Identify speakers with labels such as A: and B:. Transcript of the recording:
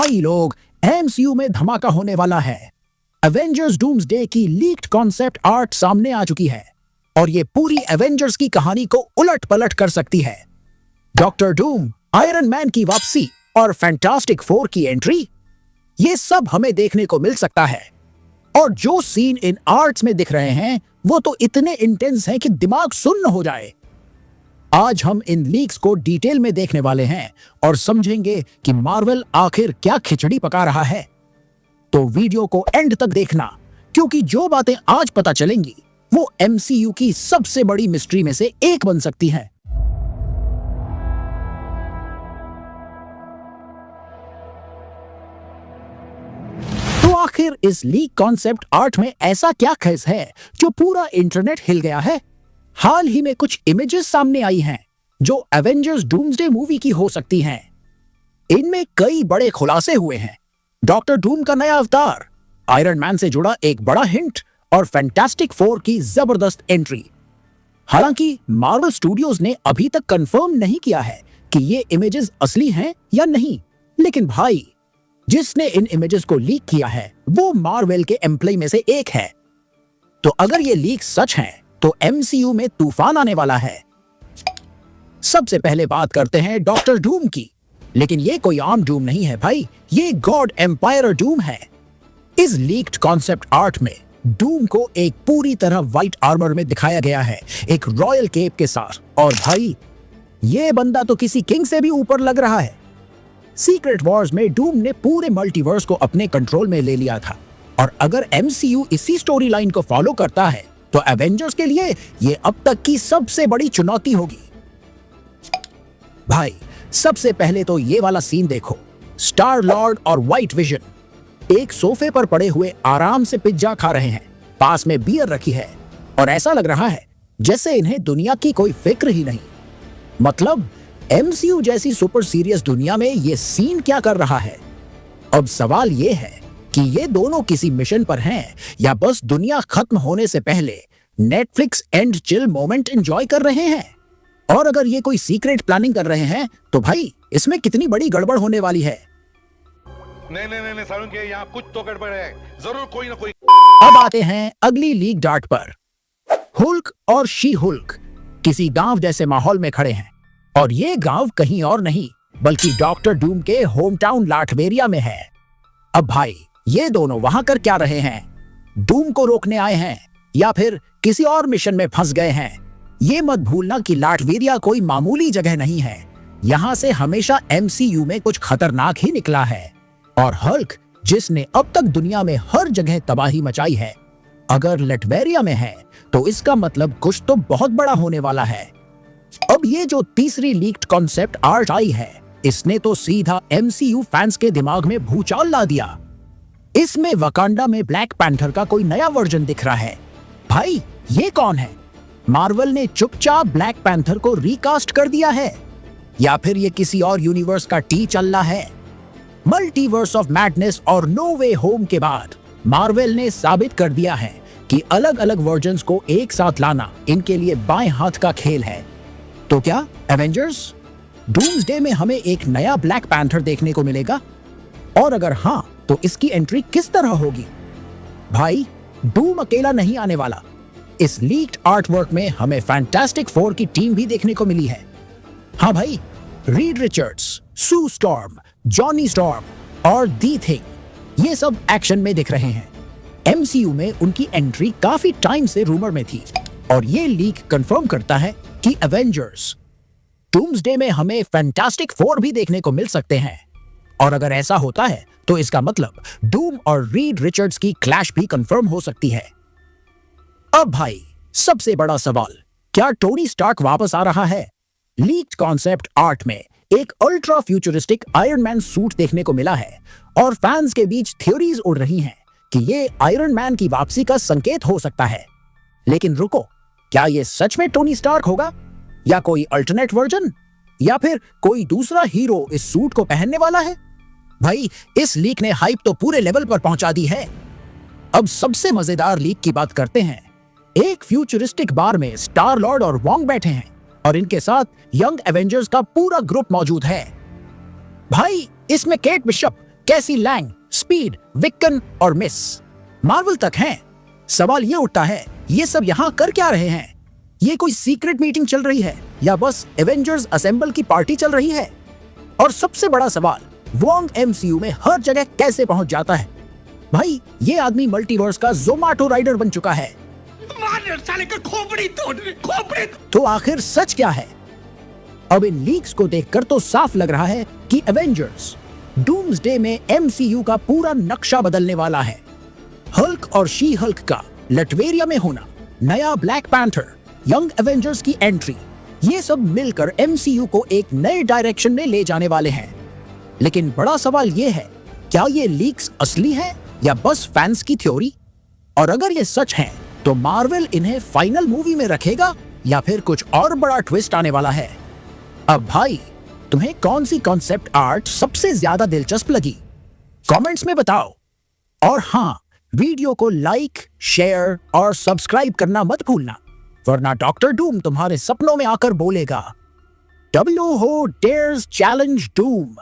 A: भाई लोग, एमसीयू में धमाका होने वाला है। एवेंजर्स डूम्सडे की लीक्ड कॉन्सेप्ट आर्ट सामने आ चुकी है और ये पूरी एवेंजर्स की कहानी को उलट पलट कर सकती है। डॉक्टर डूम, आयरन मैन की वापसी और फैंटास्टिक फोर की एंट्री, ये सब हमें देखने को मिल सकता है। और जो सीन इन आर्ट्स में दिख रहे हैं वो तो इतने इंटेंस हैं कि दिमाग सुन्न हो जाए। आज हम इन लीक्स को डिटेल में देखने वाले हैं और समझेंगे कि मार्वल आखिर क्या खिचड़ी पका रहा है। तो वीडियो को एंड तक देखना, क्योंकि जो बातें आज पता चलेंगी वो एमसीयू की सबसे बड़ी मिस्ट्री में से एक बन सकती हैं। तो आखिर इस लीक कॉन्सेप्ट आर्ट में ऐसा क्या खास है जो पूरा इंटरनेट हिल गया है? हाल ही में कुछ इमेजेस सामने आई हैं जो एवेंजर्स डूम्सडे मूवी की हो सकती हैं। इनमें कई बड़े खुलासे हुए हैं। डॉक्टर डूम का नया अवतार, आयरन मैन से जुड़ा एक बड़ा हिंट और फैंटास्टिक फोर की जबरदस्त एंट्री। हालांकि मार्वल स्टूडियोज ने अभी तक कंफर्म नहीं किया है कि ये इमेजेस असली हैं या नहीं, लेकिन भाई जिसने इन इमेजेस को लीक किया है वो मार्वल के एम्प्लॉय में से एक है। तो अगर ये लीक सच हैं तो एमसीयू में तूफान आने वाला है। सबसे पहले बात करते हैं डॉक्टर डूम की, लेकिन ये कोई आम डूम नहीं है भाई, ये गॉड एम्पायर डूम है। इस लीक्ड कॉन्सेप्ट आर्ट में डूम को एक पूरी तरह व्हाइट आर्मर में दिखाया गया है, एक रॉयल केप के साथ। और भाई ये बंदा तो किसी किंग से भी ऊपर लग रहा है। सीक्रेट वॉर्स में डूम ने पूरे मल्टीवर्स को अपने कंट्रोल में ले लिया था, और अगर एमसीयू इसी स्टोरी लाइन को फॉलो करता है तो एवेंजर्स के लिए ये अब तक की सबसे बड़ी चुनौती होगी। भाई सबसे पहले तो ये वाला सीन देखो। स्टार लॉर्ड और व्हाइट विजन एक सोफे पर पड़े हुए आराम से पिज्जा खा रहे हैं, पास में बियर रखी है और ऐसा लग रहा है जैसे इन्हें दुनिया की कोई फिक्र ही नहीं। मतलब एमसीयू जैसी सुपर सीरियस दुनिया में ये सीन क्या कर रहा है? अब सवाल ये है कि ये दोनों किसी मिशन पर हैं या बस दुनिया खत्म होने से पहले Netflix and chill moment enjoy कर रहे हैं। और अगर ये कोई सीक्रेट प्लानिंग कर रहे हैं तो भाई इसमें कितनी बड़ी गड़बड़ होने वाली है।
B: नहीं सारुण के यहाँ कुछ तो गड़बड़ है, जरूर कोई ना कोई।
A: अब आते हैं अगली लीक डार्ट पर। हुल्क और शी हुल्क किसी गांव जैसे माहौल में खड़े हैं, और ये गांव कहीं और नहीं बल्कि डॉक्टर डूम के होम टाउन लाटवेरिया में है। अब भाई ये दोनों वहां कर क्या रहे हैं? डूम को रोकने आए हैं या फिर किसी और मिशन में फंस गए हैं? ये मत भूलना कि लाटवेरिया कोई मामूली जगह नहीं है। यहाँ से हमेशा एमसीयू में कुछ खतरनाक ही निकला है। और हल्क, जिसने अब तक दुनिया में हर जगह तबाही मचाई है, अगर लाटवेरिया में है तो इसका मतलब कुछ तो बहुत बड़ा होने वाला है। अब ये जो तीसरी लीक्ड कॉन्सेप्ट आर्ट आई है, इसने तो सीधा एमसीयू फैंस के दिमाग में भूचाल ला दिया। इसमें वकांडा में ब्लैक पैंथर का कोई नया वर्जन दिख रहा है। भाई ये कौन है? मार्वल ने चुपचाप ब्लैक पैंथर को रिकास्ट कर दिया है या फिर ये किसी और यूनिवर्स का टी चल रहा है? मल्टीवर्स ऑफ मैडनेस और नो वे होम के बाद मार्वल ने साबित कर दिया है कि अलग अलग वर्जन्स को एक साथ लाना इनके लिए बाएं हाथ का खेल है। तो क्या एवेंजर्स डूम्सडे में हमें एक नया ब्लैक पैंथर देखने को मिलेगा? और अगर हाँ तो इसकी एंट्री किस तरह होगी? भाई डूम अकेला नहीं आने वाला। इस लीक्ड आर्टवर्क में हमें फैंटास्टिक फोर की टीम भी देखने को मिली है। हाँ भाई, रीड रिचर्ड्स, सू स्टॉर्म, जॉनी स्टॉर्म और दी थिंग, ये सब एक्शन में दिख रहे हैं। एमसीयू में उनकी एंट्री काफी टाइम से रूमर में थी, और ये लीक कंफर्म करता है कि एवेंजर्स डूम्सडे में हमें फैंटास्टिक फोर भी देखने को मिल सकते हैं। और अगर ऐसा होता है तो इसका मतलब डूम और रीड रिचर्ड्स की क्लैश भी कंफर्म हो सकती है। अब भाई सबसे बड़ा सवाल, क्या टोनी स्टार्क वापस आ रहा है? लीक्ड कॉन्सेप्ट आर्ट में एक ultra futuristic iron man suit देखने को मिला है, और फैंस के बीच थ्योरीज उड़ रही हैं कि ये आयरन मैन की वापसी का संकेत हो सकता है। लेकिन रुको, क्या ये सच में टोनी स्टार्क होगा या कोई अल्टरनेट वर्जन, या फिर कोई दूसरा हीरो इस सूट को पहनने वाला है? भाई इस लीक ने हाइप तो पूरे लेवल पर पहुंचा दी है। अब सबसे मजेदार लीक की बात करते हैं। एक फ्यूचरिस्टिक बार में स्टार लॉर्ड और वोंग बैठे हैं, और इनके साथ यंग एवेंजर्स का पूरा ग्रुप मौजूद है। भाई इसमें केट बिशप, कैसी लैंग, स्पीड, विक्कन और मिस मार्वल तक हैं। सवाल ये उठता है, ये सब यहाँ कर क्या रहे हैं? ये कोई सीक्रेट मीटिंग चल रही है या बस एवेंजर्स असेंबल की पार्टी चल रही है? और सबसे बड़ा सवाल, वोंग एमसीयू में हर जगह कैसे पहुंच जाता है? भाई, ये आदमी मल्टीवर्स का ज़ोमैटो राइडर बन चुका है।
C: साले का खोपड़ी खोपड़ी।
A: तो आखिर सच क्या है? अब इन लीक्स को देखकर तो साफ लग रहा है कि एवेंजर्स डूम्सडे में एमसीयू का पूरा नक्शा बदलने वाला है। हल्क और शी हल्क का लटवेरिया में होना, नया ब्लैक पैंथर, यंग एवेंजर्स की एंट्री, ये सब मिलकर एमसीयू को एक नए डायरेक्शन में ले जाने वाले हैं। लेकिन बड़ा सवाल ये है, क्या ये लीक्स असली हैं या बस फैंस की थ्योरी? और अगर ये सच है तो मार्वल इन्हें फाइनल मूवी में रखेगा या फिर कुछ और बड़ा ट्विस्ट आने वाला है? अब भाई, तुम्हें कौन सी कॉन्सेप्ट आर्ट सबसे ज्यादा दिलचस्प लगी? कमेंट्स में बताओ। और हाँ, वीडियो को लाइक, शेयर और सब्सक्राइब करना मत भूलना, वरना डॉक्टर डूम तुम्हारे सपनों में आकर बोलेगा, W हो डेयर्स चैलेंज डूम।